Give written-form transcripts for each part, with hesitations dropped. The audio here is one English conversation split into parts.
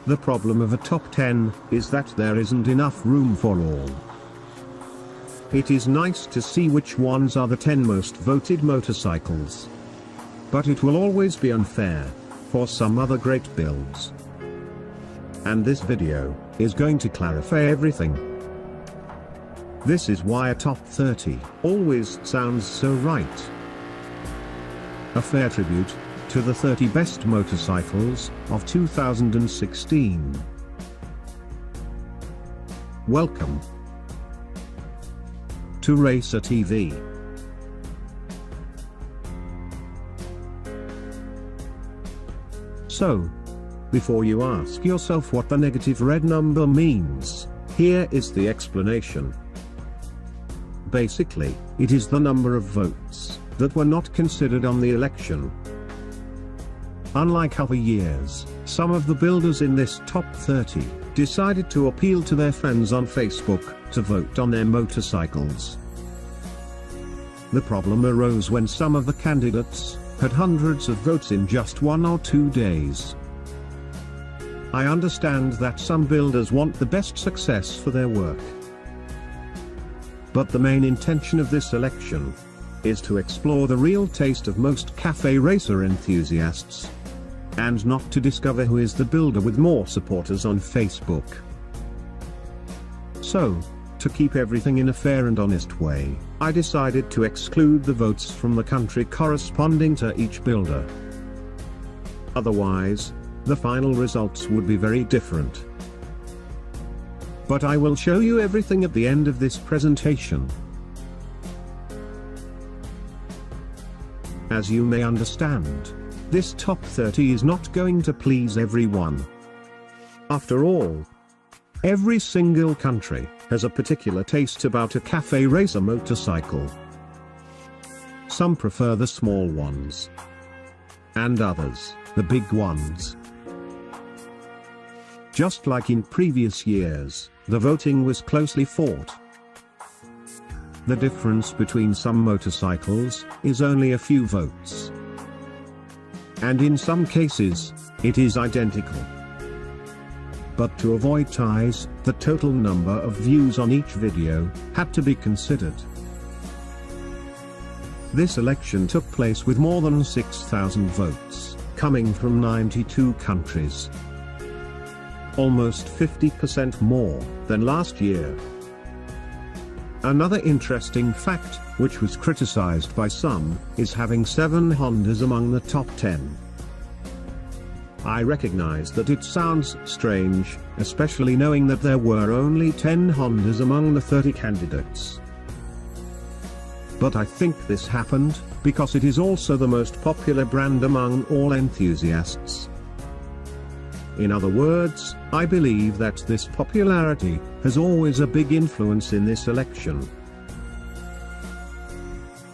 The problem of a top 10 is that there isn't enough room for all. It is nice to see which ones are the 10 most voted motorcycles. But it will always be unfair for some other great builds. And this video is going to clarify everything. This is why a top 30 always sounds so right. A fair tribute to the 30 best motorcycles of 2016. Welcome to Racer TV. So, before you ask yourself what the negative red number means, here is the explanation. Basically, it is the number of votes that were not considered on the election. Unlike other years, some of the builders in this top 30 decided to appeal to their friends on Facebook to vote on their motorcycles. The problem arose when some of the candidates had hundreds of votes in just 1 or 2 days. I understand that some builders want the best success for their work. But the main intention of this election is to explore the real taste of most cafe racer enthusiasts, and not to discover who is the builder with more supporters on Facebook. So, to keep everything in a fair and honest way, I decided to exclude the votes from the country corresponding to each builder. Otherwise, the final results would be very different. But I will show you everything at the end of this presentation. As you may understand, this top 30 is not going to please everyone. After all, every single country has a particular taste about a cafe racer motorcycle. Some prefer the small ones, and others, the big ones. Just like in previous years, the voting was closely fought. The difference between some motorcycles is only a few votes. And in some cases, it is identical. But to avoid ties, the total number of views on each video had to be considered. This election took place with more than 6,000 votes, coming from 92 countries. Almost 50% more than last year. Another interesting fact, which was criticized by some, is having 7 Hondas among the top 10. I recognize that it sounds strange, especially knowing that there were only 10 Hondas among the 30 candidates. But I think this happened because it is also the most popular brand among all enthusiasts. In other words, I believe that this popularity has always a big influence in this election.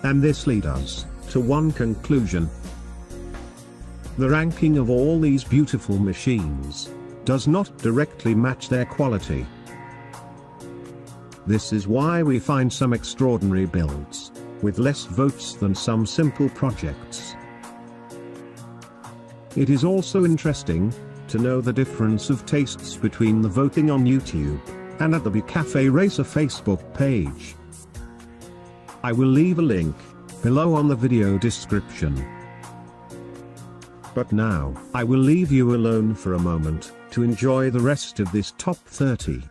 And this leads us to one conclusion. The ranking of all these beautiful machines does not directly match their quality. This is why we find some extraordinary builds with less votes than some simple projects. It is also interesting to know the difference of tastes between the voting on YouTube and at the Cafe Racer Facebook page. I will leave a link below on the video description. But now, I will leave you alone for a moment to enjoy the rest of this top 30.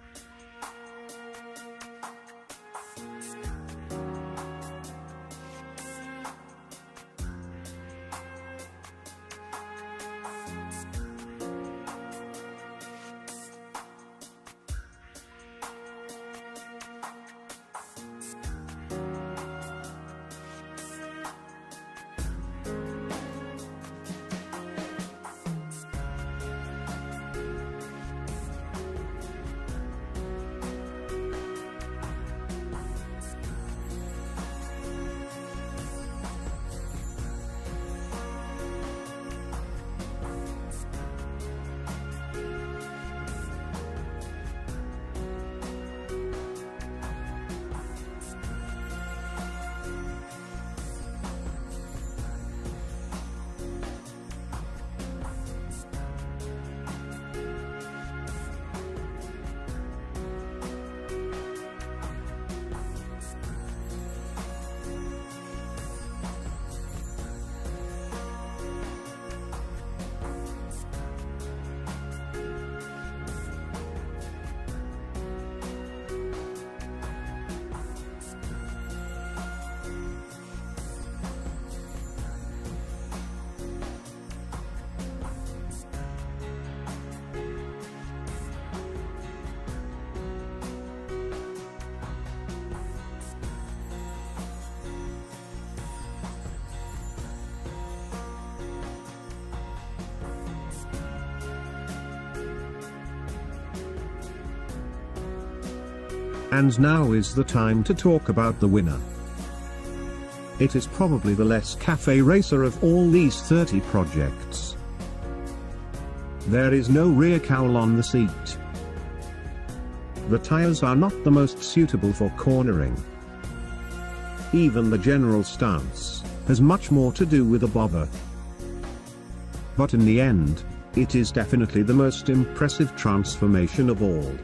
And now is the time to talk about the winner. It is probably the less cafe racer of all these 30 projects. There is no rear cowl on the seat. The tires are not the most suitable for cornering. Even the general stance has much more to do with the bother. But in the end, it is definitely the most impressive transformation of all.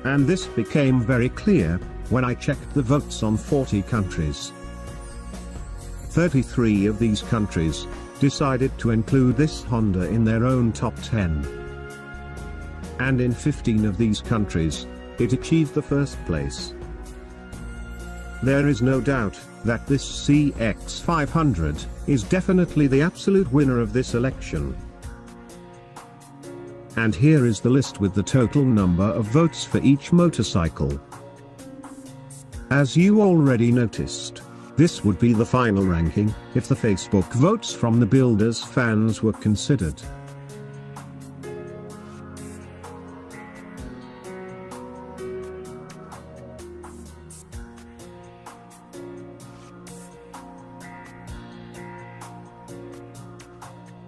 And this became very clear when I checked the votes on 40 countries. 33 of these countries decided to include this Honda in their own top 10. And in 15 of these countries, it achieved the first place. There is no doubt that this CX500 is definitely the absolute winner of this election. And here is the list with the total number of votes for each motorcycle. As you already noticed, this would be the final ranking if the Facebook votes from the builders' fans were considered.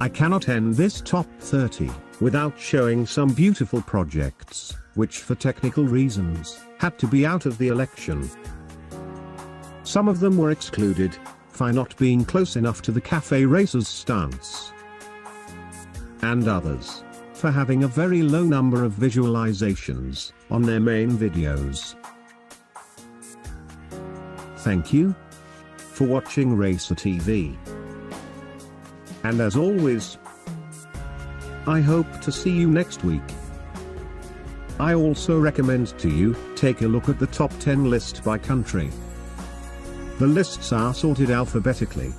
I cannot end this top 30 without showing some beautiful projects, which for technical reasons, had to be out of the election. Some of them were excluded, for not being close enough to the cafe racer's stance. And others, for having a very low number of visualizations on their main videos. Thank you for watching Racer TV. And as always, I hope to see you next week. I also recommend to you, take a look at the top 10 list by country. The lists are sorted alphabetically,